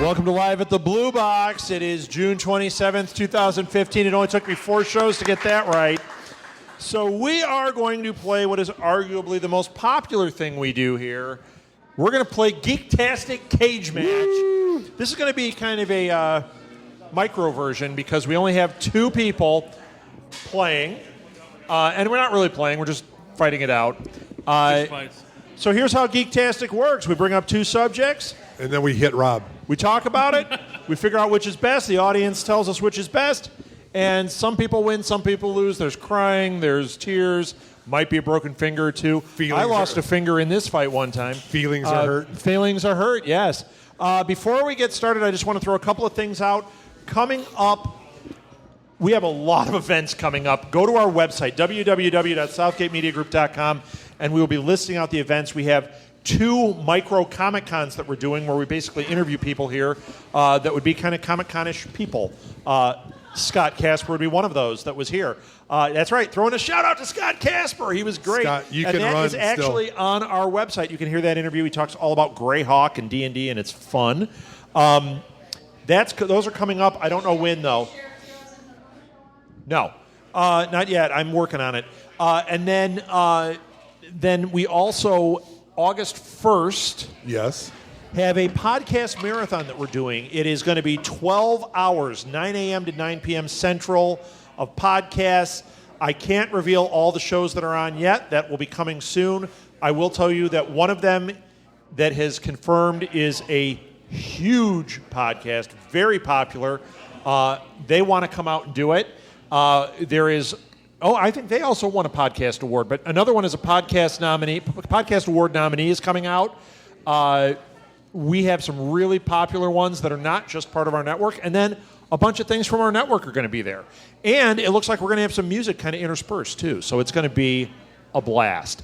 Welcome to Live at the Blue Box. It is June 27th, 2015. It only took me 4 shows to get that right. So we are going to play what is arguably the most popular thing we do here. We're going to play Geektastic Cage Match. Woo! This is going to be kind of a micro version because we only have 2 people playing. And we're not really playing. We're just fighting it out. So here's how Geektastic works. We bring up 2 subjects. And then we hit Rob. We talk about it. We figure out which is best. The audience tells us which is best. And some people win, some people lose. There's crying, there's tears, might be a broken finger or 2. I lost a finger in this fight one time. Feelings are hurt. Feelings are hurt, yes. Before we get started, I just want to throw a couple of things out. Coming up, we have a lot of events coming up. Go to our website, www.southgatemediagroup.com, and we will be listing out the events. We have 2 micro Comic Cons that we're doing where we basically interview people here that would be kind of Comic Con-ish people. Scott Casper would be one of those that was here. That's right, throwing a shout out to Scott Casper. He was great. Scott, you can and that run is actually still on our website. You can hear that interview. He talks all about Greyhawk and D&D, and it's fun. Those are coming up. I don't know when, though. No, not yet. I'm working on it. And then we also, August 1st, yes, have a podcast marathon that we're doing. It is going to be 12 hours, 9 a.m. to 9 p.m. Central of podcasts. I can't reveal all the shows that are on yet. That will be coming soon. I will tell you that one of them that has confirmed is a huge podcast, very popular. They want to come out and do it. There is... Oh, I think they also won a podcast award, but another one is a podcast award nominee is coming out. We have some really popular ones that are not just part of our network, and then a bunch of things from our network are going to be there. And it looks like we're going to have some music kind of interspersed, too, so it's going to be a blast.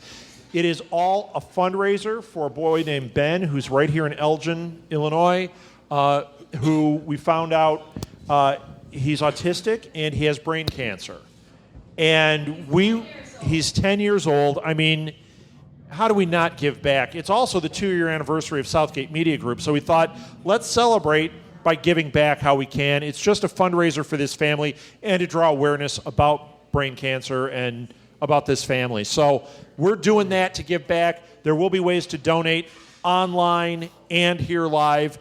It is all a fundraiser for a boy named Ben, who's right here in Elgin, Illinois, who we found out he's autistic and he has brain cancer. And he's 10 years old. I mean, how do we not give back? It's also the 2-year anniversary of Southgate Media Group, so we thought, let's celebrate by giving back how we can. It's just a fundraiser for this family and to draw awareness about brain cancer and about this family. So we're doing that to give back. There will be ways to donate online and here live.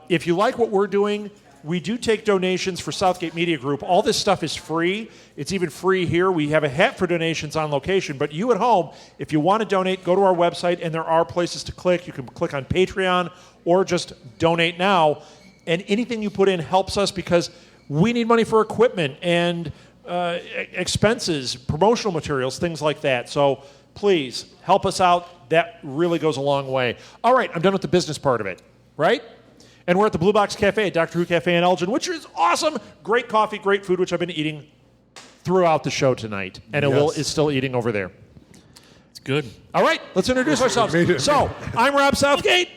If you like what we're doing, we do take donations for Southgate Media Group. All this stuff is free. It's even free here. We have a hat for donations on location. But you at home, if you want to donate, go to our website, and there are places to click. You can click on Patreon or just donate now. And anything you put in helps us because we need money for equipment and expenses, promotional materials, things like that. So please, help us out. That really goes a long way. All right, I'm done with the business part of it, right? And we're at the Blue Box Cafe at Dr. Who Cafe in Elgin, which is awesome. Great coffee, great food, which I've been eating throughout the show tonight. And is still eating over there. It's good. All right, let's introduce ourselves. So, I'm Rob Southgate.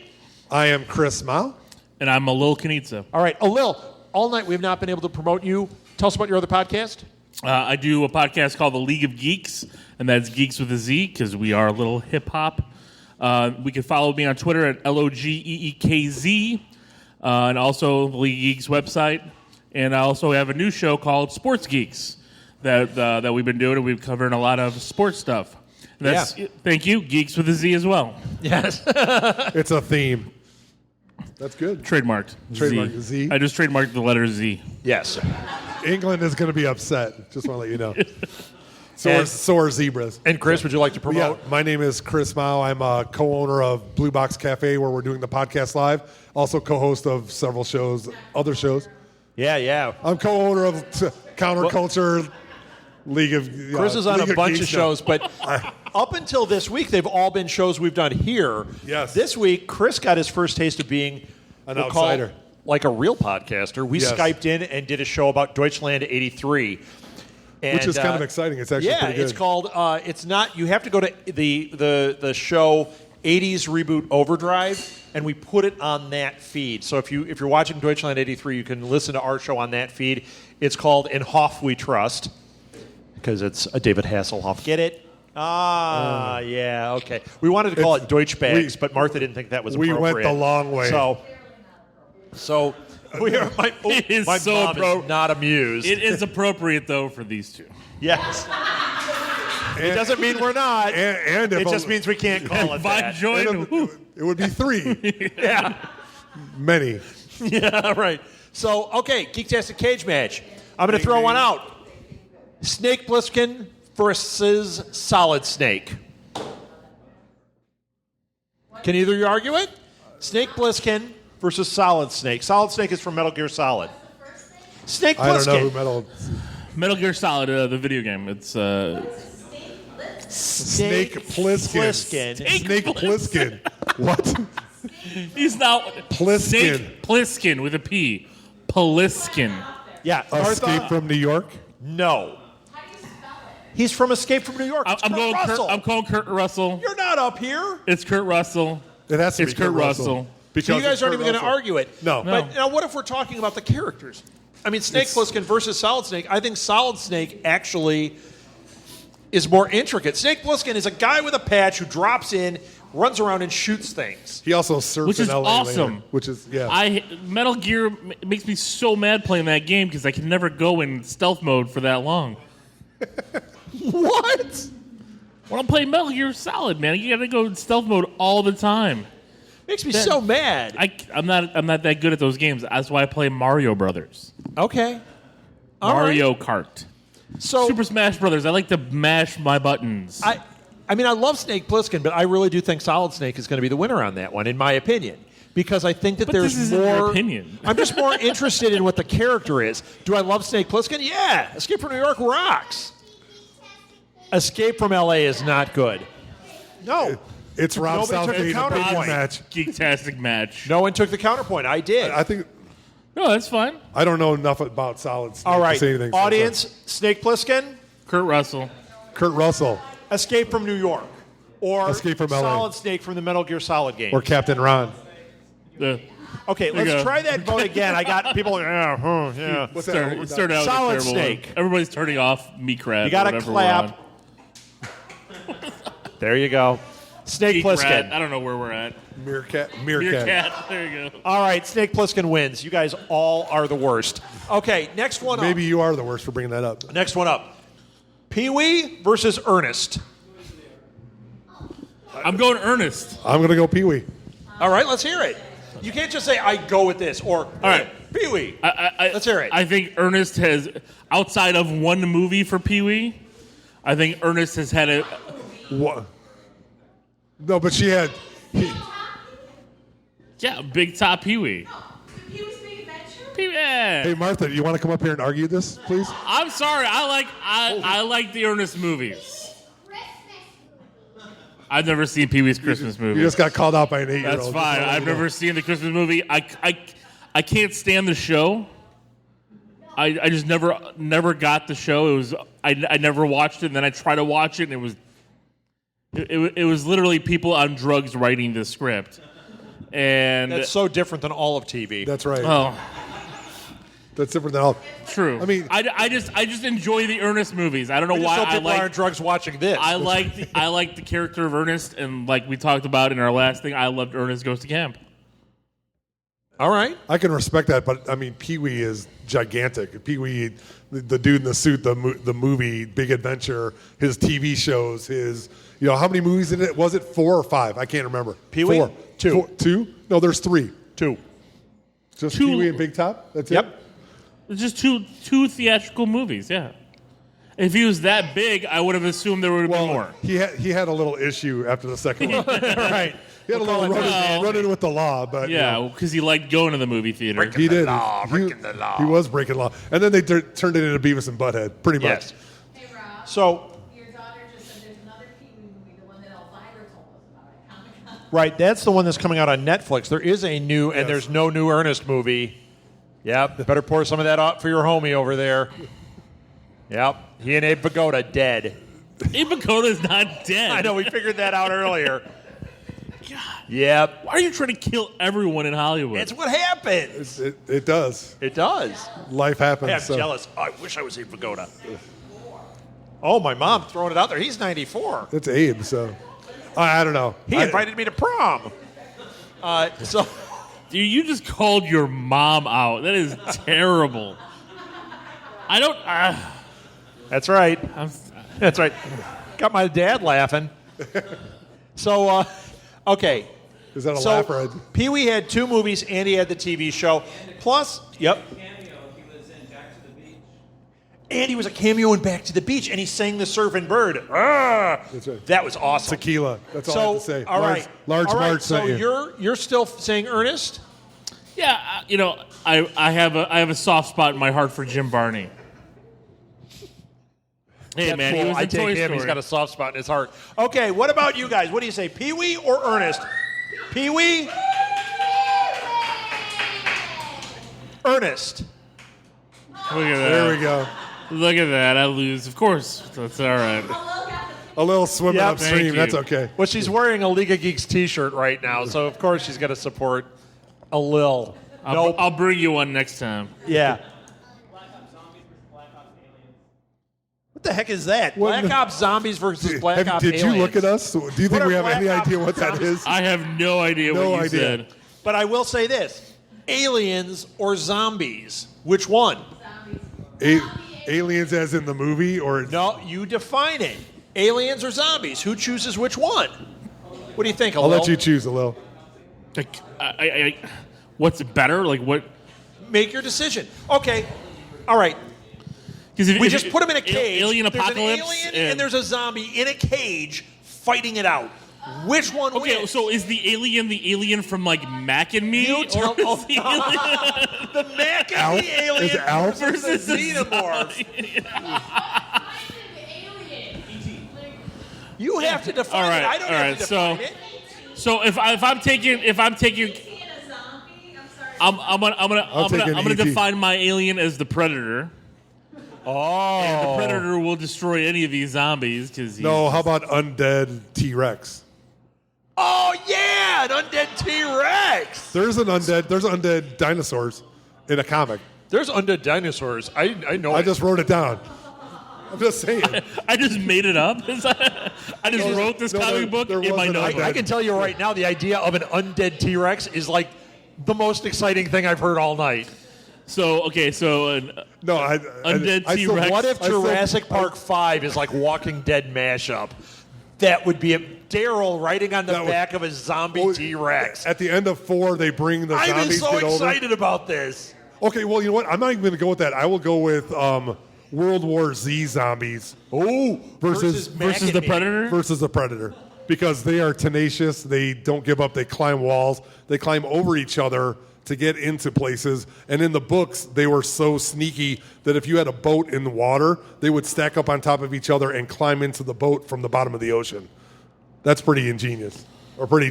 I am Chris Mao. And I'm Alil Kanitsa. All right, Alil, all night we have not been able to promote you. Tell us about your other podcast. I do a podcast called The League of Geeks, and that's Geeks with a Z because we are a little hip-hop. We can follow me on Twitter at LOGEEKZ. And also the League Geeks website. And I also have a new show called Sports Geeks that we've been doing, and we've covered a lot of sports stuff. And that's, Thank you, Geeks with a Z as well. Yes. It's a theme. That's good. Trademarked. Z. I just trademarked the letter Z. Yes. England is going to be upset. Just want to let you know. So are zebras. And Chris, would you like to promote? Yeah, my name is Chris Mao. I'm a co-owner of Blue Box Cafe, where we're doing the podcast live. Also co-host of several shows, other shows. Yeah. I'm co-owner of Counterculture League of... Chris is on a bunch of shows, but up until this week, they've all been shows we've done here. Yes. This week, Chris got his first taste of being an outsider. Like a real podcaster. We Skyped in and did a show about Deutschland 83. And, which is kind of exciting. It's actually pretty good. It's called, it's not, you have to go to the show 80s Reboot Overdrive, and we put it on that feed. So if you're watching Deutschland 83, you can listen to our show on that feed. It's called In Hoff We Trust, because it's a David Hasselhoff. Get it? Yeah, okay. We wanted to call it Deutschbags, but Martha didn't think that was appropriate. We went the long way. So, So we are. My mom is not amused. It is appropriate though for these two. Yes. It doesn't mean we're not. And it just means we can't call it that. It would be 3. Yeah. Many. Yeah, right. So, okay, Geektastic cage match. I'm going to throw one out. Snake Pliskin versus Solid Snake. Can either of you argue it? Snake Pliskin versus Solid Snake. Solid Snake is from Metal Gear Solid. Snake Pliskin. I don't know who Metal Gear Solid, the video game. It's Snake Pliskin. Snake Pliskin. What? He's not Pliskin. Snake Pliskin with a P. Pliskin. Yeah. Escape from New York? No. He's from Escape from New York. I'm calling Kurt Russell. You're not up here. It's Kurt Russell. It has to be Kurt Russell. So you guys aren't even going to argue it. No. But now what if we're talking about the characters? I mean, Snake Pliskin versus Solid Snake. I think Solid Snake actually is more intricate. Snake Pliskin is a guy with a patch who drops in, runs around, and shoots things. He also surfs which is in LA awesome. Later, which is, yeah. Metal Gear makes me so mad playing that game because I can never go in stealth mode for that long. What? When I'm playing Metal Gear Solid, man, you got to go in stealth mode all the time. Makes me so mad. I'm not that good at those games. That's why I play Mario Brothers. Okay. Mario Kart. So Super Smash Brothers. I like to mash my buttons. I mean, I love Snake Pliskin, but I really do think Solid Snake is going to be the winner on that one, in my opinion. Because I think that there's this isn't more. your opinion. I'm just more interested in what the character is. Do I love Snake Pliskin? Yeah. Escape from New York rocks. Escape from LA is not good. No. It's Rob Southgate counterpoint match. Geektastic match. No one took the counterpoint. I did. I think. No, that's fine. I don't know enough about Solid Snake All right. to say anything. Audience, Snake Pliskin, Kurt Russell. Kurt Russell. Escape from New York. Or Escape from LA. Solid Snake from the Metal Gear Solid game. Or Captain Ron. Okay, let's try that vote again. I got people. Yeah. What's that? It started out Solid with a terrible Snake. one. Everybody's turning off me crap. You got to clap. There you go. Snake Pliskin. I don't know where we're at. Meerkat. There you go. All right, Snake Pliskin wins. You guys all are the worst. Okay, next one Maybe you are the worst for bringing that up. Next one up. Pee-wee versus Ernest. I'm going Ernest. I'm going to go Pee-wee. All right, let's hear it. You can't just say, I go with this, or, all right, Pee-wee. Let's hear it. I think Ernest has, outside of one movie for Pee-wee, I think Ernest has had a... What? No, but she had... Yeah, Big Top Pee-wee. Pee-wee's Big Adventure? Pee-wee. Yeah. Hey, Martha, do you want to come up here and argue this, please? I'm sorry. I like the Ernest movies. I've never seen Pee-wee's Christmas movie. You just got called out by an 8-year-old. That's fine. I've never seen the Christmas movie. I can't stand the show. I just never got the show. It was I never watched it, and then I tried to watch it, and it was literally people on drugs writing the script. And That's so different than all of TV. That's right. oh, That's different than all. true. I mean, I just enjoy the Ernest movies. I don't know We just why know I people are on like. drugs watching this. I like the character of Ernest, and like we talked about in our last thing, I loved Ernest Goes to Camp. All right. I can respect that, but I mean, Pee-wee is gigantic. Pee-wee, the dude in the suit, the movie, Big Adventure, his TV shows, his, how many movies in it? Was it 4 or 5? I can't remember. Pee-wee? 4. 2. 2? No, there's 3. 2. Just Two. Pee-wee and Big Top? That's Yep. it? It's just two theatrical movies, yeah. If he was that big, I would have assumed there would have been more. He had a little issue after the second one. Right. He had a little run-in with the law, but Yeah, because he liked going to the movie theater. he did. breaking the law. He was breaking law, and then they turned it into Beavis and Butthead, pretty much. Yes. Hey, Rob. So, Your daughter just said there's another Pee-wee movie, the one that Elvira told us about at Comic-Con. right, that's the one that's coming out on Netflix. There is a new, and there's no new Ernest movie. Yep. Better pour some of that out for your homie over there. Yep. He and Abe Vigoda dead. Abe Vigoda's not dead. I know, we figured that out earlier. God. Yep. Why are you trying to kill everyone in Hollywood? It's what happens. It does. It does. Life happens. Hey, I'm jealous. Oh, I wish I was Abe Vigoda. Oh, my mom throwing it out there. He's 94. It's Abe, so I don't know. He invited me to prom. So Dude, you just called your mom out. That is terrible. I don't. That's right. That's right. Got my dad laughing. So, okay. Is that a So, laugh or a... Pee Wee had 2 movies and he had the TV show. Plus, yep. And he was a cameo in Back to the Beach, and he sang the Surfing Bird. Ah, That's right. that was awesome. Tequila. That's all I have to say. All right, Large all right, Marge so sent you. you're still saying Ernest? Yeah, I have a soft spot in my heart for Jim Barney. Hey That's man, cool. he was I in take Toy him. Story. He's got a soft spot in his heart. Okay, what about you guys? What do you say, Pee Wee or Ernest? Pee Wee? Ernest. Look at that. There we go. Look at that. I lose. Of course. That's all right. A little swimming Yep. upstream. Thank you. That's okay. Well, she's wearing a League of Geeks T-shirt right now, so of course she's got to support a Lil. Nope. I'll bring you one next time. Yeah. What the heck is that? What Black Ops Zombies versus Black Ops Did Aliens. you look at us? Do you What think are we have Black any Ops idea what that zombies? is? I have no idea No what you idea. said. But I will say this. Aliens or zombies? Which one? Aliens as in the movie or... No, you define it. Aliens or zombies? Who chooses which one? What do you think, I'll Alil? let you choose a little. Like, what's better? Like what? Make your decision. Okay. All right. Because We just put them in a cage. Alien There's apocalypse. an alien and there's a zombie in a cage fighting it out. Which one Okay, wins? so is the alien from like Mac and Me? You tell- or is the alien the Mac and the alien Is it Alf? versus the Versus the xenomorph. You have to define All right, it. I don't all have right, to define so- it. So if I'm taking, Is he in a zombie? I'm sorry. I'm take an gonna ET. define my alien as the Predator. Oh. And the Predator will destroy any of these zombies because No, how about undead T-Rex? Oh, yeah, an undead T-Rex. There's undead dinosaurs in a comic. There's undead dinosaurs. I know I just wrote it down. I'm just saying. I just made it up. I just wrote this comic book there in my wasn't notebook. I can tell you right now, the idea of an undead T-Rex is like the most exciting thing I've heard all night. So No, Undead I still- T-Rex. What if Jurassic Park 5 is like Walking Dead mashup? That would be a Daryl riding on the That would- back of a zombie Well, T-Rex. At the end of 4, they bring the I'm zombies so get over. excited about this. Okay, well, you know what? I'm not even going to go with that. I will go with World War Z zombies Oh, versus the Predator. versus the Predator because they are tenacious. They don't give up. They climb walls. They climb over each other to get into places. And in the books, they were so sneaky that if you had a boat in the water, they would stack up on top of each other and climb into the boat from the bottom of the ocean. That's pretty ingenious, or pretty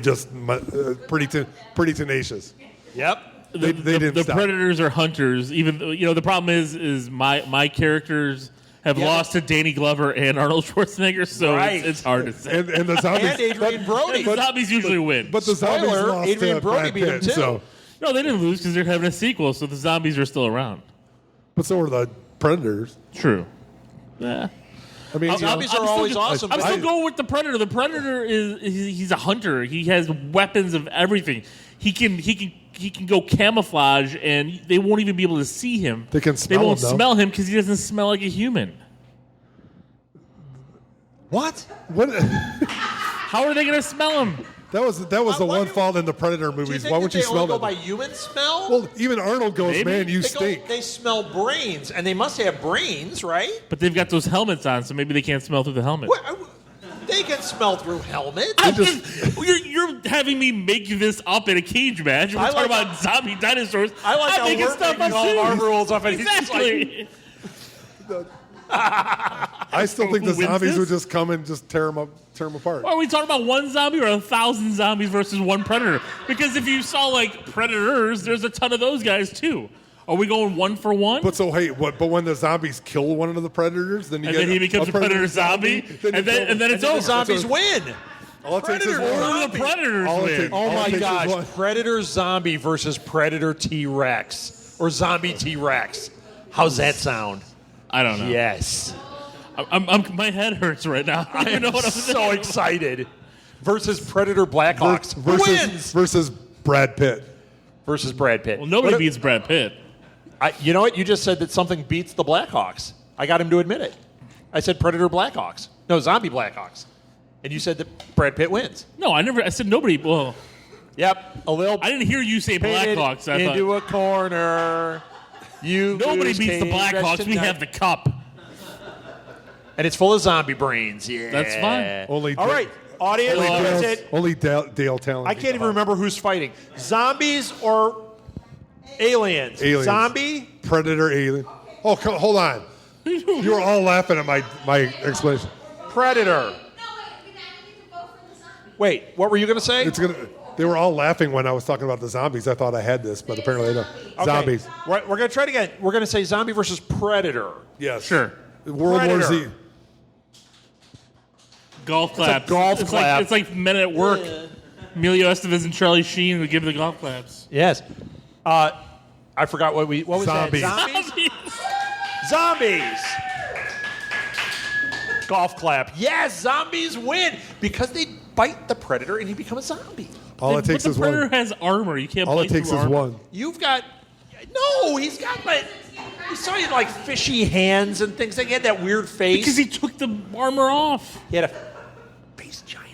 tenacious. Yep. They didn't The stop. Predators are hunters. Even though, the problem is my characters have lost to Danny Glover and Arnold Schwarzenegger, so Right. it's hard to say. And the zombies. And Adrian Brody. The zombies usually win. But the zombies Spoiler, lost Adrian to Brody Brad beat him Pitt, too. So. No, they didn't lose because they're having a sequel, so the zombies are still around. But so are the Predators. True. Yeah. I mean, Zombies I'm are still always go- awesome. I'm but- still going with the Predator. The Predator he's a hunter. He has weapons of everything. He can go camouflage, and they won't even be able to see him. They can smell They won't him, though. smell him because he doesn't smell like a human. What? what? How are they going to smell him? That was the Why one do- fault in the Predator Do you movies. think Why that would you they only smell go them? by human smell? Well, even Arnold goes, Maybe. man, you they, stink. they smell brains, and they must have brains, right? But they've got those helmets on, so maybe they can't smell through the helmet. They can smell through helmets. You're having me make this up in a cage match. We're I talking like- about zombie dinosaurs. I like I'm how making we're stuff making up all of our too. rules up, and he's just like, Exactly. I still think the Who wins zombies this? would just come and just tear them apart. Are we talking about one zombie or 1,000 zombies versus one predator? Because if you saw like predators, there's a ton of those guys too. Are we going one for one? But so hey, what? But when the zombies kill one of the predators, then you and get then he becomes a predator zombie, then you and then kill- it's the over. zombies win. All it takes is Predator one. Or zombie. the predators All it win. takes- Oh all it my takes is gosh! one. Predator zombie versus Predator T-Rex or zombie T-Rex. How's that sound? I don't know. Yes. My head hurts right now. I don't even know what I'm so saying. excited. Versus Predator Blackhawks. Who wins? Versus Brad Pitt. versus Brad Pitt. Well, nobody What- beats Brad Pitt. You know what? You just said that something beats the Blackhawks. I got him to admit it. I said Predator Blackhawks. No, Zombie Blackhawks. And you said that Brad Pitt wins. No, I said nobody. Well, Yep. A little I didn't hear you say painted Blackhawks. I thought into a corner. nobody lose, beats the Kane, Blackhawks. rest We in have the cup. And it's full of zombie brains. Yeah. That's fine. Only All right, audience, Only what is Dale, it? only Dale Talon. I can't even remember who's fighting. Zombies or aliens? Aliens. Zombie? Predator, alien. Oh, hold on. You were all laughing at my explanation. Predator. No, wait, we can vote for the zombie. Wait, what were you going to say? They were all laughing when I was talking about the zombies. I thought I had this, but apparently I don't. Okay. Zombies. We're going to try it again. We're going to say zombie versus predator. Yes. Sure. World War Z. Predator. Golf claps. golf it's clap. Like, it's like Men at Work. Emilio Estevez and Charlie Sheen would give the golf claps. Yes. I forgot what was Zombies. that? Zombies? Zombies. Golf clap. Yes, zombies win because they bite the predator and he becomes a zombie. All it takes but is the Predator one. has armor. You can't. All play it takes through is armor. one. You've got he's got like you saw he had like fishy hands and things. Like he had that weird face. Because he took the armor off. He had a face China.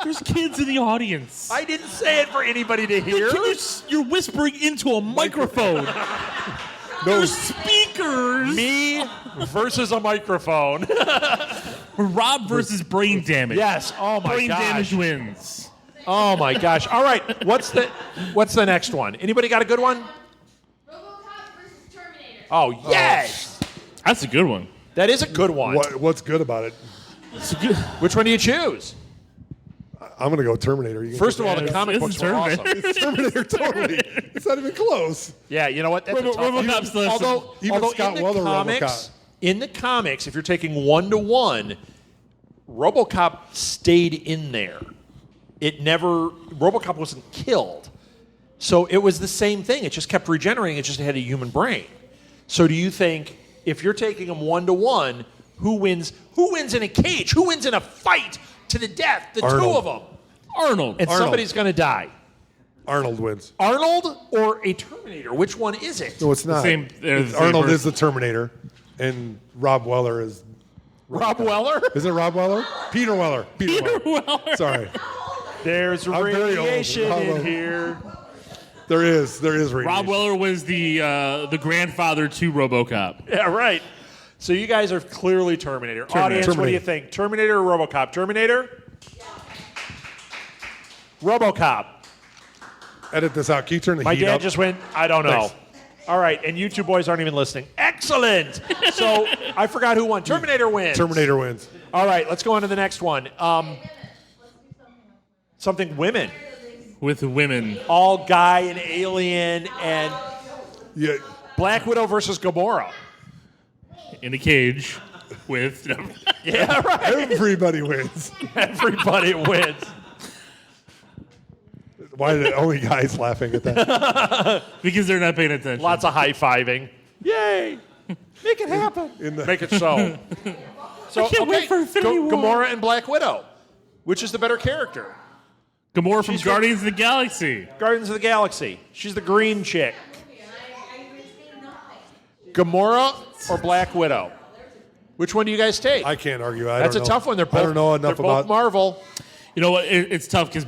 There's kids in the audience. I didn't say it for anybody to hear. You're whispering into a microphone. There's speakers. Me versus a microphone. Rob versus brain damage. Yes. Oh my brain gosh. damage wins. Oh my gosh. All right. What's the next one? Anybody got a good one? Robocop versus Terminator. Oh yes. That's a good one. That is a good one. What's good about it? It's a good. Which one do you choose? I'm going to go Terminator. You can First of take all, the it's- comic it's books were Terminator. awesome. It's Terminator totally. It's not even close. Yeah, you know what? That's a tough one. Robocop's the- Even Scott in the Weller comics, Robocop. in the comics, if you're taking 1-to-1, RoboCop stayed in there. RoboCop wasn't killed. So it was the same thing. It just kept regenerating. It just had a human brain. So do you think if you're taking them 1-to-1, who wins? Who wins in a cage? Who wins in a fight to the death? The two Arnold. of them. Arnold. And somebody's going to die. Arnold wins. Arnold or a Terminator? Which one is it? No, it's not. same- they're the same Arnold person. is the Terminator, and Rob Weller is. Rob Weller? Is it Rob Weller? Peter Weller. Peter Weller. Sorry. There's I'm very old. radiation Hello. in here. There is radiation. Rob Weller was the grandfather to RoboCop. Yeah, right. So you guys are clearly Terminator. Audience, what do you Terminator. think? Terminator or RoboCop? Terminator? RoboCop. Edit this out. Can you turn the My heat dad up? just went, I don't know. Thanks. All right, and you two boys aren't even listening. Excellent. So I forgot who won. Terminator wins. Terminator wins. All right, let's go on to the next one. Something women. With women. All guy and alien and Yeah. Black Widow versus Gamora. In a cage. With. Yeah, right. Everybody wins. Everybody wins. Why are the only guys laughing at that? Because they're not paying attention. Lots of high-fiving. Yay. Make it happen. Make it so. So, I can't wait for Infinity War. Gamora and Black Widow. Which is the better character? Gamora from She's from- Guardians of the Galaxy. Guardians of the Galaxy. She's the green chick. Gamora or Black Widow? Which one do you guys take? I can't argue. That's a don't know. tough one. They're both, I don't know enough they're both about. Marvel. You know what? It's tough because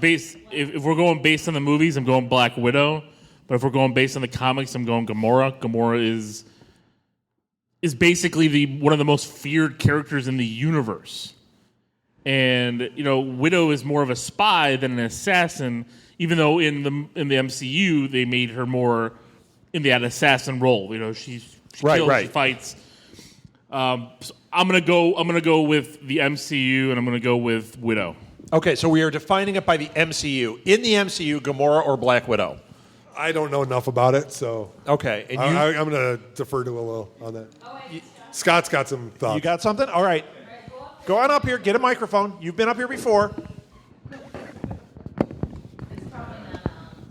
if we're going based on the movies, I'm going Black Widow. But if we're going based on the comics, I'm going Gamora. Gamora is basically one of the most feared characters in the universe. And Widow is more of a spy than an assassin. Even though in the MCU they made her more in that assassin role. She Right, kills, right. she fights. So I'm gonna go with the MCU, and I'm gonna go with Widow. Okay, so we are defining it by the MCU. In the MCU, Gamora or Black Widow? I don't know enough about it, so Okay, and you I'm going to defer to a little on that. Scott's got some thoughts. you got something? All right. Go on up here. Get a microphone. You've been up here before.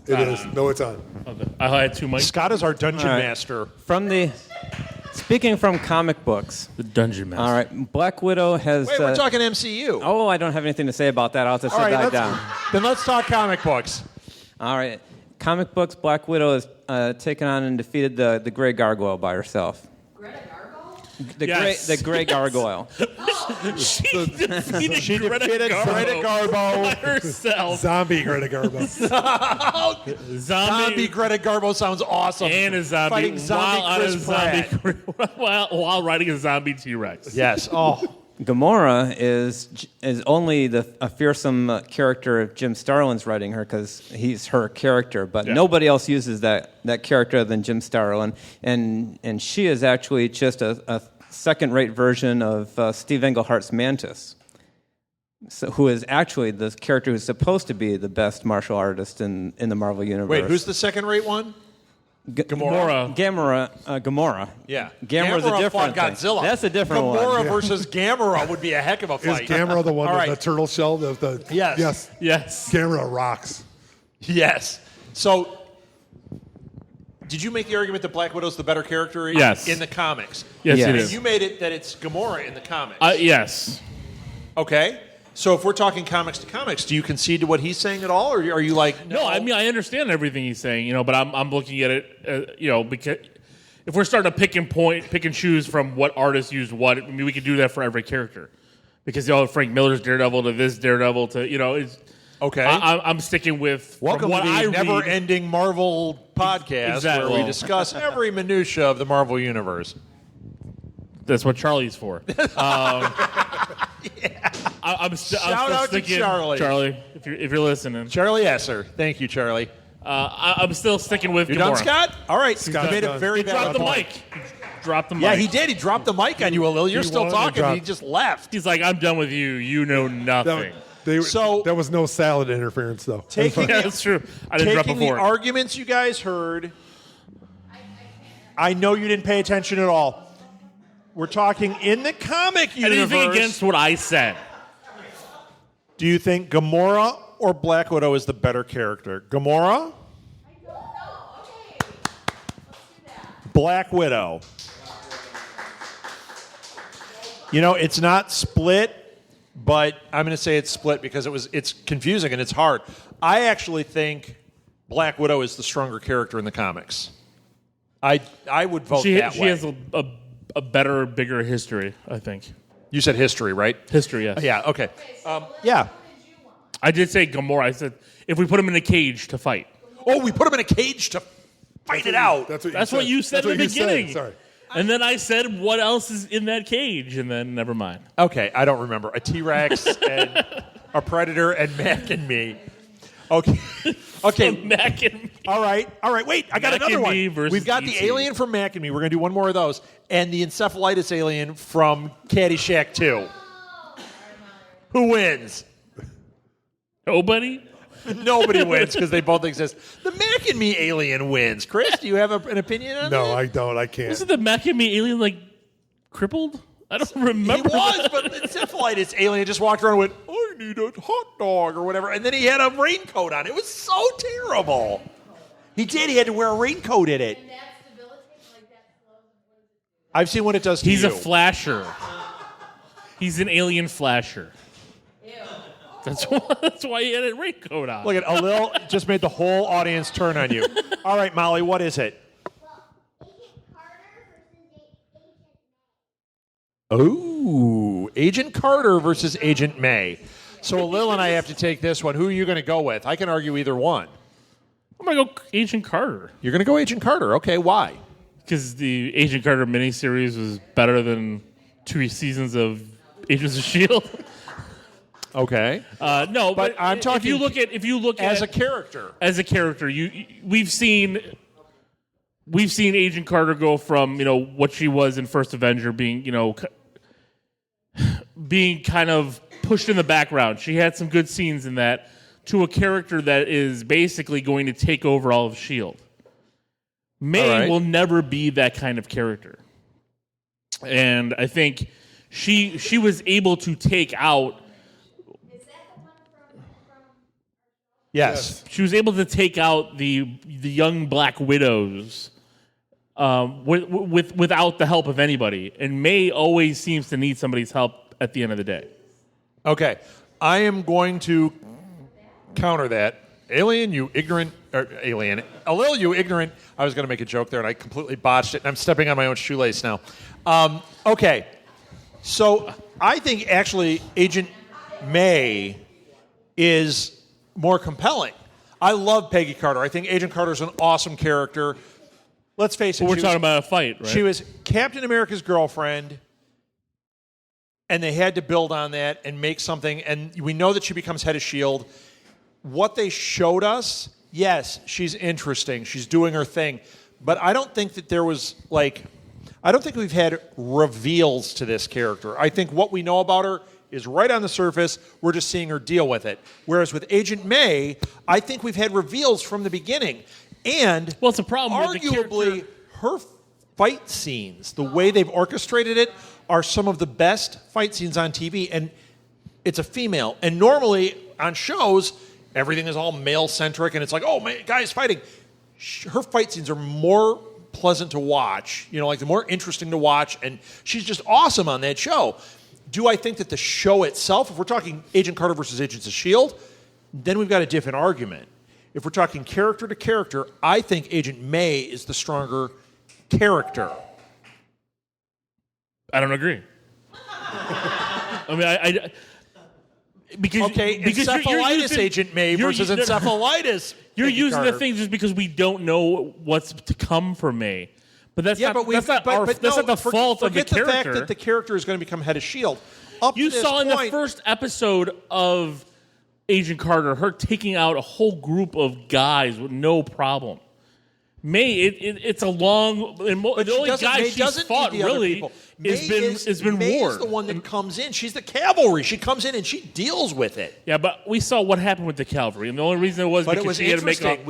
It is. No, it's on. I had two mics. Scott is our dungeon All right. master. Speaking from comic books. The Dungeon Master. All right, Black Widow has. Wait, we're talking MCU. Oh, I don't have anything to say about that. I'll just All shut right, that down. then let's talk comic books. All right. Comic books, Black Widow has taken on and defeated the Grey Gargoyle by herself. Greta Garbo? The Grey Gargoyle. She defeated She Greta defeated Greta Garbo by Garbo. herself. Zombie Greta Garbo. Zombie Greta Garbo sounds awesome. And a zombie Fighting zombie while, Chris Pratt. while riding a zombie T-Rex. Yes. Oh. Gamora is only a fearsome character of Jim Starlin's writing her because he's her character, but nobody else uses that character than Jim Starlin, and she is actually just a second-rate version of Steve Englehart's Mantis, who is actually the character who's supposed to be the best martial artist in the Marvel Universe. Wait, who's the second-rate one? Gamora. Gamora. Yeah. Gamora's Gamora a different fought thing. Godzilla. That's a different one. Gamora versus Gamora would be a heck of a Is fight. Gamora the one All with right. the turtle shell? Yes. Yes. Yes. Gamora rocks. Yes. So, did you make the argument that Black Widow's the better character Yes. in the comics? Yes, Yes. it And is. you made it that it's Gamora in the comics. Yes. Okay. So if we're talking comics to comics, do you concede to what he's saying at all, or are you like, No, I mean I understand everything he's saying, but I'm looking at it, because if we're starting to pick and choose from what artists used what, I mean we could do that for every character, because Frank Miller's Daredevil to this Daredevil to it's. Okay. I'm sticking with Welcome from what to I the read. never-ending Marvel podcast Exactly. where we discuss every minutia of the Marvel universe. That's what Charlie's for. I'm still out to sticking, Charlie. if you're listening, Charlie Esser. Thank you, Charlie. I'm still sticking with You're Gamora. done, Scott? All right. Scott's You made a done. very He dropped valid the point. mic. He dropped the mic. Yeah, he did. He dropped the mic on you, Alil. You're He still wanted to talking. drop- He just left. He's like, I'm done with you. You know nothing. So- there was no salad interference, though. Taking Yeah, that's true. I didn't drop Taking the before. arguments you guys heard, I know you didn't pay attention at all. We're talking in the comic universe. Anything against what I said? Do you think Gamora or Black Widow is the better character? Gamora? Black Widow. It's not split, but I'm going to say it's split because it's confusing and it's hard. I actually think Black Widow is the stronger character in the comics. I would vote that She way. has a better, bigger history, I think. You said history, right? History, yes. Yeah, okay. Yeah. I did say Gamora. I said if we put him in a cage to fight. Oh, we put him in a cage to fight it out. That's what you said That's in the what you said. beginning. Sorry. And then I said, what else is in that cage? And then never mind. Okay, I don't remember. A T-Rex and a Predator and Mac and me. Okay. Okay. Mac and me. All right. Wait, I got Mac another and one. Me versus We've got the E.T.. alien from Mac and me. We're going to do one more of those. And the encephalitis alien from Caddyshack 2. Who wins? Nobody? Nobody wins because they both exist. The Mac and me alien wins. Chris, do you have an opinion on that? No, I don't. I can't. Wasn't the Mac and me alien crippled? I don't He remember. was, but the encephalitis alien just walked around and went, I need a hot dog or whatever. And then he had a raincoat on. It was so terrible. He did. He had to wear a raincoat in it. And that's debilitating, like that slows. What is it? I've seen what it does to He's you. a flasher. He's an alien flasher. Ew. That's why he had a raincoat on. Look at Alil just made the whole audience turn on you. All right, Molly, what is it? Agent Carter versus Agent May. So Alil and I have to take this one. Who are you going to go with? I can argue either one. I'm going to go Agent Carter. You're going to go Agent Carter. Okay, why? Because the Agent Carter miniseries was better than 2 seasons of Agents of S.H.I.E.L.D. Okay. No, But I'm talking if you look As at a character. we've seen Agent Carter go from what she was in First Avenger being kind of pushed in the background. She had some good scenes in that, to a character that is basically going to take over all of S.H.I.E.L.D. May All right. will never be that kind of character, and I think she was able to take out. Yes. She was able to take out the young Black Widows without the help of anybody. And May always seems to need somebody's help at the end of the day. Okay. I am going to counter that Alien, you ignorant. Alien. Alil, you ignorant. I was going to make a joke there, and I completely botched it, and I'm stepping on my own shoelace now. Okay. So I think, actually, Agent May is more compelling. I love Peggy Carter. I think Agent Carter is an awesome character. Let's face it. But we're talking about a fight, right? She was Captain America's girlfriend, and they had to build on that and make something. And we know that she becomes head of S.H.I.E.L.D. What they showed us, yes, she's interesting. She's doing her thing. But I don't think that there was, I don't think we've had reveals to this character. I think what we know about her is right on the surface. We're just seeing her deal with it. Whereas with Agent May, I think we've had reveals from the beginning. And well, it's a problem with the arguably, character. her fight scenes, the way they've orchestrated it, are some of the best fight scenes on TV. And it's a female. And normally on shows, everything is all male-centric, and it's like, oh, man, guys fighting. Her fight scenes are more pleasant to watch, they're more interesting to watch, and she's just awesome on that show. Do I think that the show itself, if we're talking Agent Carter versus Agents of S.H.I.E.L.D., then we've got a different argument. If we're talking character to character, I think Agent May is the stronger character. I don't agree. I mean, because encephalitis using, Agent May versus encephalitis. You're Peggy using Carter. the thing just because we don't know what's to come from May. But that's not the fault of the character. Forget the fact that the character is going to become head of S.H.I.E.L.D. You saw in the first episode of Agent Carter her taking out a whole group of guys with no problem. May, it's a long... The only guy she's fought, really, has been May Ward. is the one that comes in. She's the cavalry. She comes in and she deals with it. Yeah, but we saw what happened with the cavalry, and the only reason it was because she had to make up...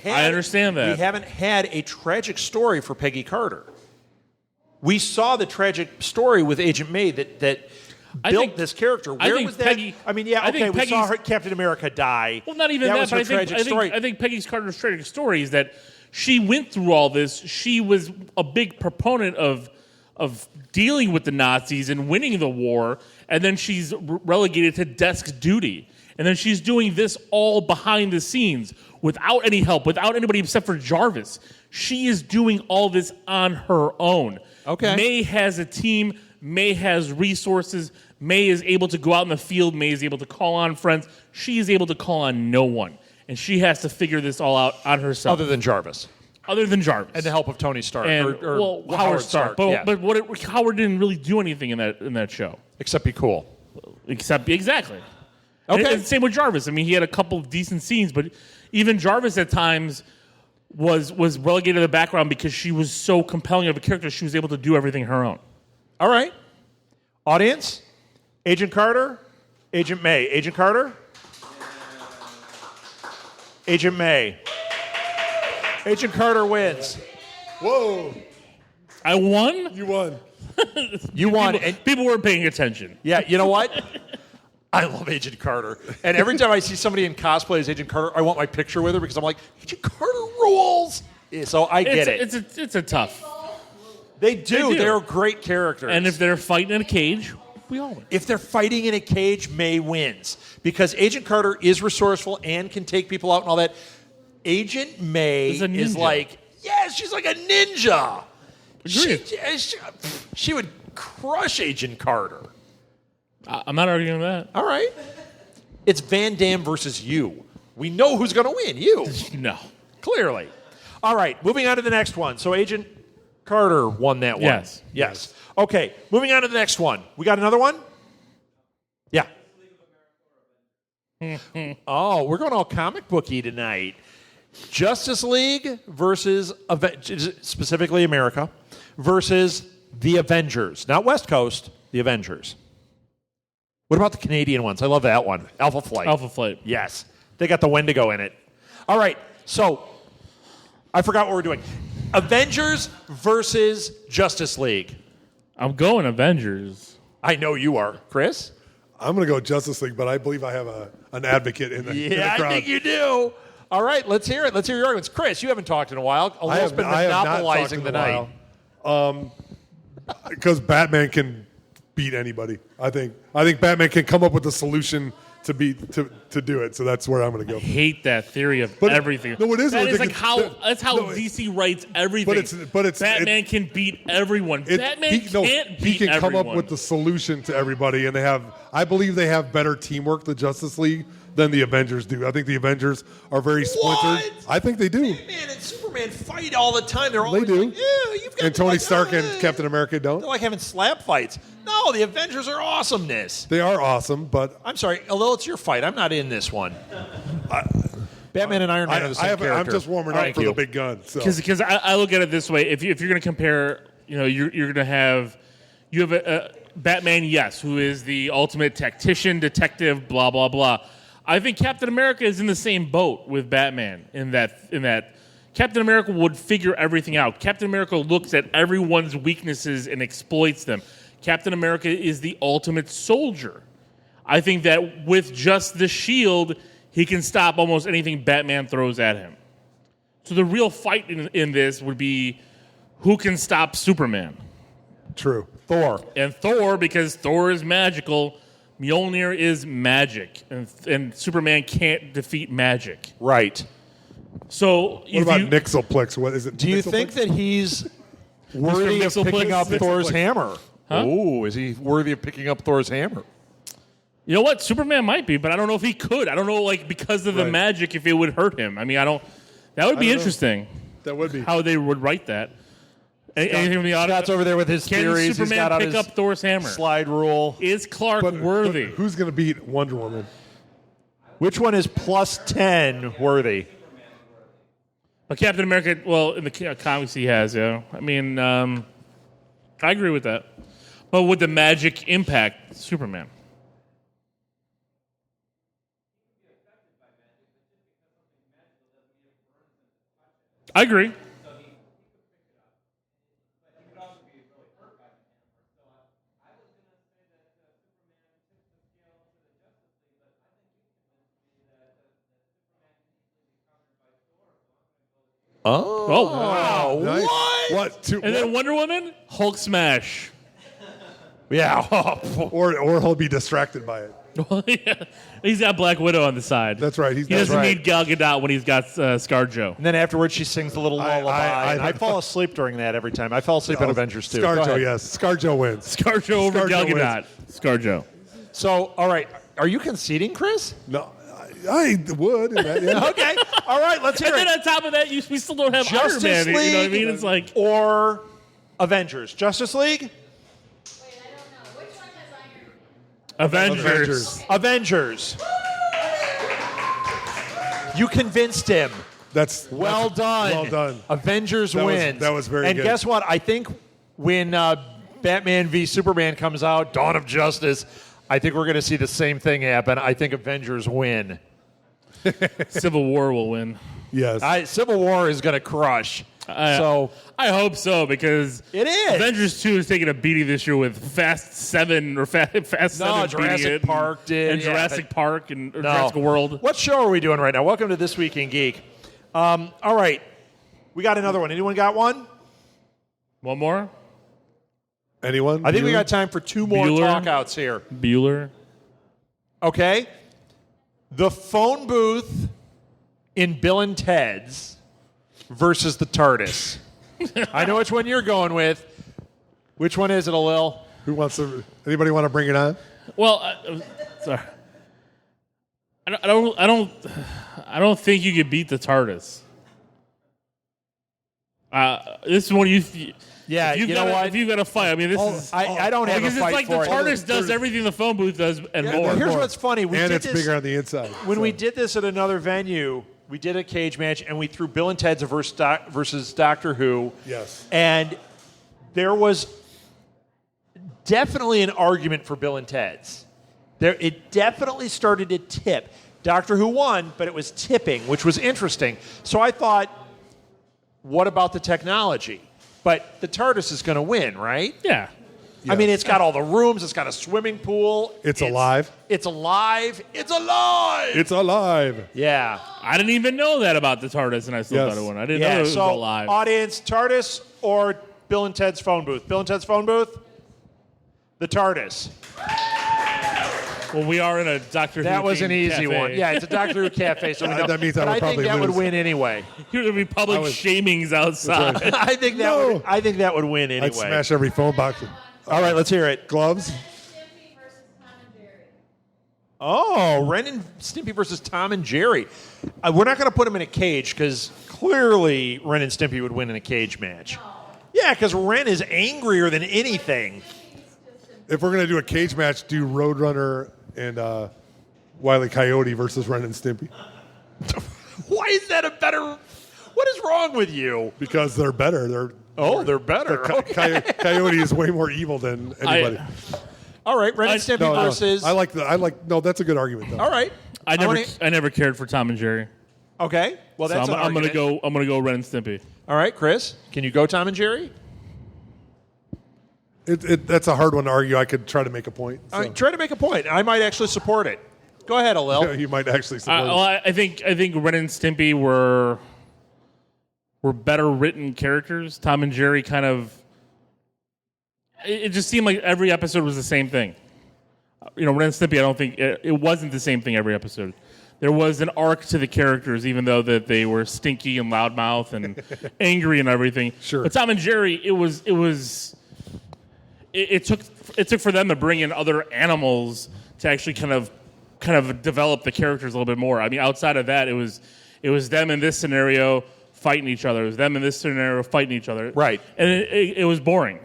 I understand that. We haven't had a tragic story for Peggy Carter. We saw the tragic story with Agent May that built this character. Where was that? Peggy, we saw her Captain America die. Well, not even that, but I think Peggy Carter's tragic story is that she went through all this. She was a big proponent of dealing with the Nazis and winning the war, and then she's relegated to desk duty. And then she's doing this all behind the scenes without any help, without anybody except for Jarvis. She is doing all this on her own. Okay. May has a team. May has resources. May is able to go out in the field. May is able to call on friends. She is able to call on no one. And she has to figure this all out on herself. Other than Jarvis. And the help of Tony Stark. And, Howard Stark. But Howard didn't really do anything in that show. Except be cool. Exactly. Okay. And same with Jarvis. I mean, he had a couple of decent scenes, but even Jarvis at times was relegated to the background because she was so compelling of a character. She was able to do everything her own. All right. Audience, Agent Carter, Agent May. Agent Carter? Agent May. Agent Carter wins. Whoa. I won? You won. You won. People weren't paying attention. Yeah, you know what? I love Agent Carter. And every time I see somebody in cosplay as Agent Carter, I want my picture with her because I'm like, Agent Carter rules. So I get it. It's a tough. They do. They're great characters. And if they're fighting in a cage, we all win. If they're fighting in a cage, May wins. Because Agent Carter is resourceful and can take people out and all that. Agent May is like, she's like a ninja. She would crush Agent Carter. I'm not arguing that. All right. It's Van Damme versus you. We know who's going to win. You. No. Clearly. All right. Moving on to the next one. So Agent Carter won that one. Yes. Okay. Moving on to the next one. We got another one? Yeah. Oh, we're going all comic booky tonight. Justice League versus, specifically America, versus the Avengers. Not West Coast, the Avengers. What about the Canadian ones? I love that one. Alpha Flight. Yes. They got the Wendigo in it. All right. So, I forgot what we're doing. Avengers versus Justice League. I'm going Avengers. I know you are. Chris? I'm going to go Justice League, but I believe I have an advocate in the crowd. I think you do. All right, let's hear it. Let's hear your arguments. Chris, you haven't talked in a while. Almost been monopolizing the night. Because Batman can beat anybody. I think Batman can come up with a solution to do it. So that's where I'm going to go. Hate that theory of But everything. no, it is That is ridiculous. that's how No, DC writes everything. but it's Batman can beat everyone. Batman can't beat he can come everyone. up with the solution to everybody, and I believe they have better teamwork, the Justice League, than the Avengers do. I think the Avengers are very splintered. What? I think they do. Batman and Superman fight all the time. They're They always do. like, yeah, you've got And to Tony like, Stark and Captain America don't. They're like having slap fights. No, the Avengers are awesomeness. They are awesome, but I'm sorry, although it's your fight, I'm not in this one. Batman and Iron Man are the same character. I'm just warming up Thank for you. the big gun. So. Because I look at it this way: if you're going to compare, you're going to have a Batman, yes, who is the ultimate tactician, detective, blah blah blah. I think Captain America is in the same boat with Batman in that Captain America would figure everything out. Captain America looks at everyone's weaknesses and exploits them. Captain America is the ultimate soldier. I think that with just the shield, he can stop almost anything Batman throws at him. So the real fight in this would be who can stop Superman. True. Thor. And Thor, because Thor is magical, Mjolnir is magic, and Superman can't defeat magic. Right. So What about Nixelplex? What is it? Do you think that he's worthy of picking up Thor's hammer? Huh? Oh, is he worthy of picking up Thor's hammer? You know what? Superman might be, but I don't know if he could. I don't know, because of the Right. magic, if it would hurt him. I mean, that would be don't know. interesting. That would be. How they would write that. Anything from the audience? Scott's over there with his Can theories. He's Superman got out pick his up Thor's hammer? slide rule. Is Clark But worthy? who's going to beat Wonder Woman? Which one is plus 10 worthy? But Captain America, well, in the comics he has, yeah. I mean, I agree with that. But would the magic impact Superman? I agree. Oh, wow. Nice. What? And then Wonder Woman, Hulk smash. Yeah. Or he'll be distracted by it. Well, yeah. He's got Black Widow on the side. That's right. He doesn't need Gal Gadot when he's got ScarJo. And then afterwards, she sings the little lullaby. I I fall asleep during that every time. I fell asleep on Avengers too. Go ScarJo, ahead. yes. ScarJo wins. ScarJo over ScarJo Gal wins. Gadot. ScarJo. So, all right. Are you conceding, Chris? No, I would. In that, yeah. Okay. All right. Let's hear And then it. on top of that, we still don't have Justice Iron Man. League, You know what I mean? It's like or Avengers. Justice League? Wait, I don't know. Which one has Iron Man? Avengers. Avengers. You convinced him. Well done. Well done. Avengers That was- wins. that was very and good. And guess what? I think when Batman v Superman comes out, Dawn of Justice, I think we're going to see the same thing happen. I think Avengers win. Civil War will win. Yes. Civil War is going to crush. So I hope so, because it is. Avengers 2 is taking a beating this year with Fast 7 or Fast 7 Jurassic beating it, Park did, and yeah, Jurassic but- Park and No. Jurassic World. What show are we doing right now? Welcome to This Week in Geek. All right. We got another one. Anyone got one? One more? Anyone? I think we You? got time for two more Bueller? talkouts here. Bueller. Okay. The phone booth in Bill and Ted's versus the TARDIS. I know which one you're going with. Which one is it, Alil? Who wants to? Anybody want to bring it on? Well, sorry. I don't think you could beat the TARDIS. This is one you. Yeah, if you've you got know a, what? If you've got a fight, I mean, this is I don't have because a it's fight like for the it. TARDIS does everything the phone booth does and more. Here's what's funny. We And did it's this, bigger on the inside. when we did this at another venue, we did a cage match, and we threw Bill and Ted's versus Doctor Who. Yes. And there was definitely an argument for Bill and Ted's. It definitely started to tip. Doctor Who won, but it was tipping, which was interesting. So I thought, what about the technology? But the TARDIS is going to win, right? Yeah. I mean, it's got all the rooms. It's got a swimming pool. It's alive. It's alive. It's alive. It's alive. Yeah. I didn't even know that about the TARDIS, and I still Yes. thought it won. I didn't know it was so alive. audience, TARDIS or Bill and Ted's phone booth? Bill and Ted's phone booth? The TARDIS. Well, we are in a Doctor Who. That was an themed easy cafe. one. Yeah, it's a Doctor Who cafe, so we know. That means I but would I think probably that would lose. win anyway. Here would be public shamings outside. I think that would win anyway. I'd smash every phone box. All right, let's hear it. Gloves. Stimpy versus Tom and Jerry. Oh, Ren and Stimpy versus Tom and Jerry. We're not going to put them in a cage because clearly Ren and Stimpy would win in a cage match. Yeah, because Ren is angrier than anything. If we're gonna do a cage match, do Roadrunner and Wile E. Coyote versus Ren and Stimpy Why is that a better? What is wrong with you? because they're better. They're better. Coyote is way more evil than anybody. All right, Ren and Stimpy versus. I like. No, that's a good argument though. All right. I never cared for Tom and Jerry. Okay. Well, that's So an I'm gonna argument. go Ren and Stimpy. All right, Chris, can you go Tom and Jerry? That's a hard one to argue. I could try to make a point. All right, try to make a point. I might actually support it. Go ahead, Alel. You might actually support it. Well, I think Ren and Stimpy were better written characters. Tom and Jerry kind of. It just seemed like every episode was the same thing. Ren and Stimpy, I don't think it wasn't the same thing every episode. There was an arc to the characters, even though that they were stinky and loudmouth and angry and everything. Sure. But Tom and Jerry, it took for them to bring in other animals to actually kind of develop the characters a little bit more. I mean, outside of that, it was them in this scenario fighting each other. It was them in this scenario fighting each other. Right. And it was boring.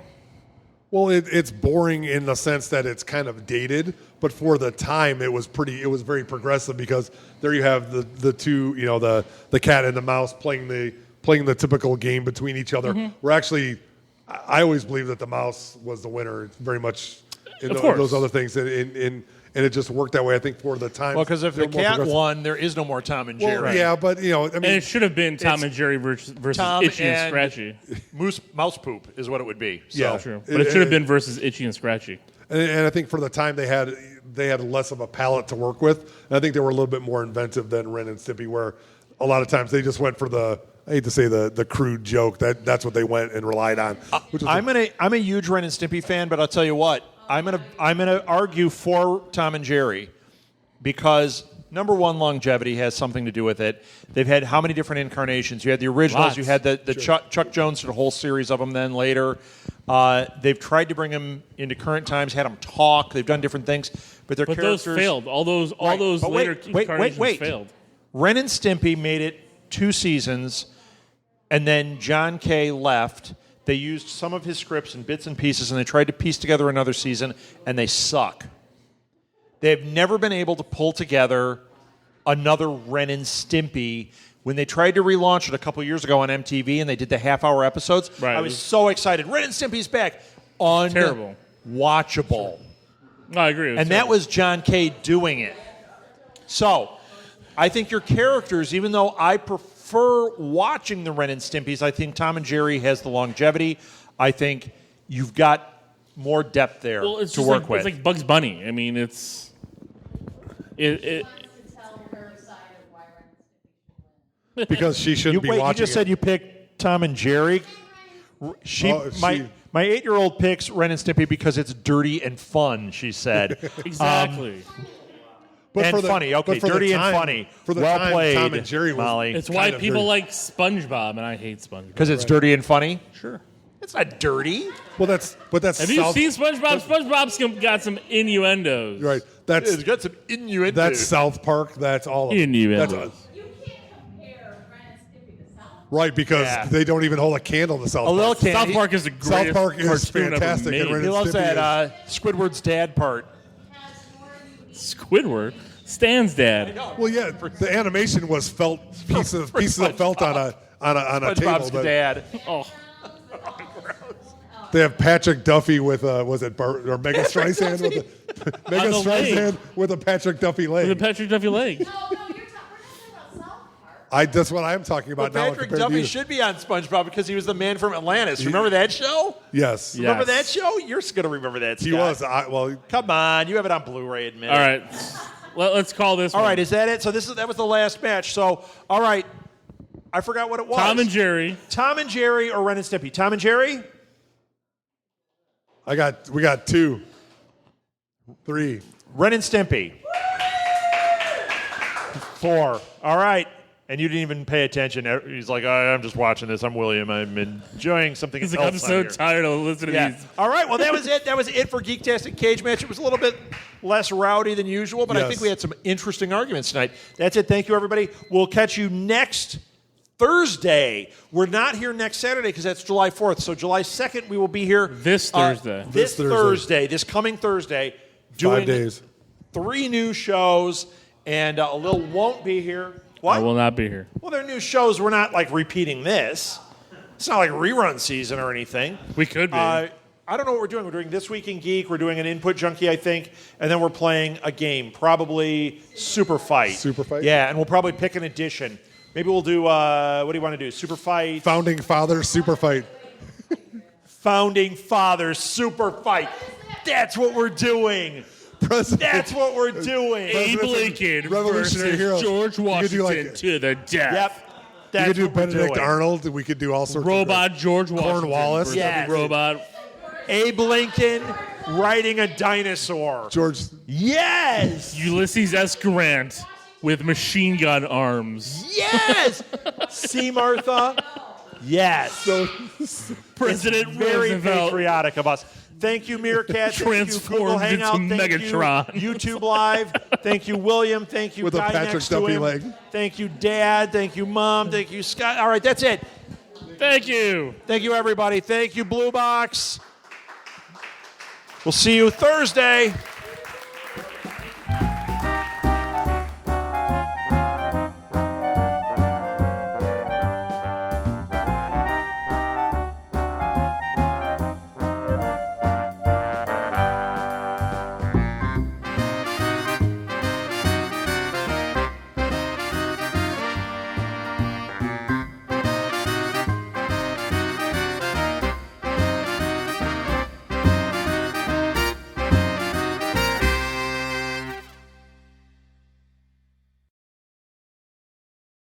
Well, it's boring in the sense that it's kind of dated, but for the time it was very progressive because there you have the two, the cat and the mouse playing the typical game between each other. Mm-hmm. We're actually, I always believe that the mouse was the winner. It's very much in Of course. those other things, and it just worked that way. I think for the time. Well, because if they're the more cat progressive. won, there is no more Tom and Jerry. Well, yeah, but I mean, And it should have been Tom and Jerry versus Tom Itchy and Scratchy. Mouse poop is what it would be. So. Yeah. True. But it should have been versus Itchy and Scratchy. And I think for the time they had less of a palette to work with. And I think they were a little bit more inventive than Ren and Stimpy, where a lot of times they just went for I hate to say the crude joke. That's what they went and relied on. I'm a huge Ren and Stimpy fan, but I'll tell you what, I'm gonna argue for Tom and Jerry because number one, longevity has something to do with it. They've had how many different incarnations? You had the originals. Lots. You had the Chuck Jones did a whole series of them. Then later, they've tried to bring them into current times, had them talk. They've done different things, but their But characters those failed. All those But later incarnations failed. Ren and Stimpy made it 2 seasons, and then John Kay left. They used some of his scripts and bits and pieces, and they tried to piece together another season, and they suck. They've never been able to pull together another Ren and Stimpy. When they tried to relaunch it a couple years ago on MTV, and they did the half-hour episodes, Right. I was so excited. Ren and Stimpy's back. Terrible. Watchable. No, I agree. And that was John Kay doing it. So, I think your characters, even though I prefer watching the Ren and Stimpies, I think Tom and Jerry has the longevity. I think you've got more depth there well, it's to just work with. It's like Bugs Bunny. I mean, it Wants to tell her side of why Ren and Stimpy should win. because she shouldn't be you watching. just said you picked Tom and Jerry. My 8-year-old picks Ren and Stimpy because it's dirty and fun. She said, exactly. But and for the- funny. Okay, but for the dirty time- and funny. for the well time, played, Tom and Jerry was- Molly. It's why kind of people dirty. like SpongeBob, and I hate SpongeBob. Because it's dirty and funny. Sure. It's not dirty. Well, that's Have you seen SpongeBob? SpongeBob's got some innuendos. right. That's It's got some innuendo. that's South Park. That's all of Innuendos. that's- You can't compare Ren and Stimpy to South Park. right, because Yeah. they don't even hold a candle to South A little Park. can. South Park is the greatest South Park is cartoon fantastic, ever and made. Ren He and loves Stimpy that Squidward's dad part. Squidward, Stan's dad. Well, yeah, the animation was pieces of felt on a SpongeBob's table. But dad. Oh, they have Patrick Duffy with was it Bart or Mega Streisand with a Mega On the leg. Streisand with a Patrick Duffy leg. the Patrick Duffy leg. No, we're talking about South Park. That's what I'm talking But about now. Patrick compared to Duffy you. should be on SpongeBob because he was the man from Atlantis. Remember that show? Yes, Yeah. Remember that Yes. show? You're going to remember that, Scott. he was. Come on. You have it on Blu-ray, admit All it. right, let's call this. All one. right, is that it? So that was the last match. So, all right. I forgot what it was. Tom and Jerry. Tom and Jerry or Ren and Stimpy? Tom and Jerry? We got 2, 3. Ren and Stimpy. 4. All right. And you didn't even pay attention. He's like, I'm just watching this. I'm William. I'm enjoying something He's else. like, I'm so out here." tired of listening to these. All right. Well, that was it. That was it for Geektastic Cage Match. It was a little bit less rowdy than usual, but I think we had some interesting arguments tonight. That's it. Thank you, everybody. We'll catch you next Thursday. We're not here next Saturday because that's July 4th. So July 2nd, we will be here. This Thursday. This Thursday. This coming Thursday. Doing 5 days. 3 new shows, and Lil won't be here. What? I will not be here. Well, they're new shows. We're not like repeating this. It's not like rerun season or anything. We could be. I don't know what we're doing. We're doing This Week in Geek. We're doing an Input Junkie, I think. And then we're playing a game, probably Super Fight. Super Fight? Yeah, and we'll probably pick an edition. Maybe we'll do, what do you want to do? Super Fight? Founding Fathers Super Fight. Founding Fathers Super Fight. That's what we're doing. That's what we're doing. Abe Lincoln Revolutionary versus Heroes. George You could do, Washington like, to the death. Yep. We That's could do what we're Benedict doing. Arnold. We could do all sorts Robot of George Washington. Cornwallis. versus Yes. Robot. Abe Lincoln riding a dinosaur. George. Yes! Ulysses S. Grant with machine gun arms. Yes! See, Martha? Yes. President Very Roosevelt. patriotic of us. Thank you, Meerkat. Thank you, Google Transformed Hangout. into Thank Megatron. you, YouTube Live. Thank you, William. Thank you, With a guy Patrick next to Duffy him. leg. Thank you, Dad. Thank you, Mom. Thank you, Scott. All right, that's it. Thank you. Thank you, everybody. Thank you, Blue Box. We'll see you Thursday.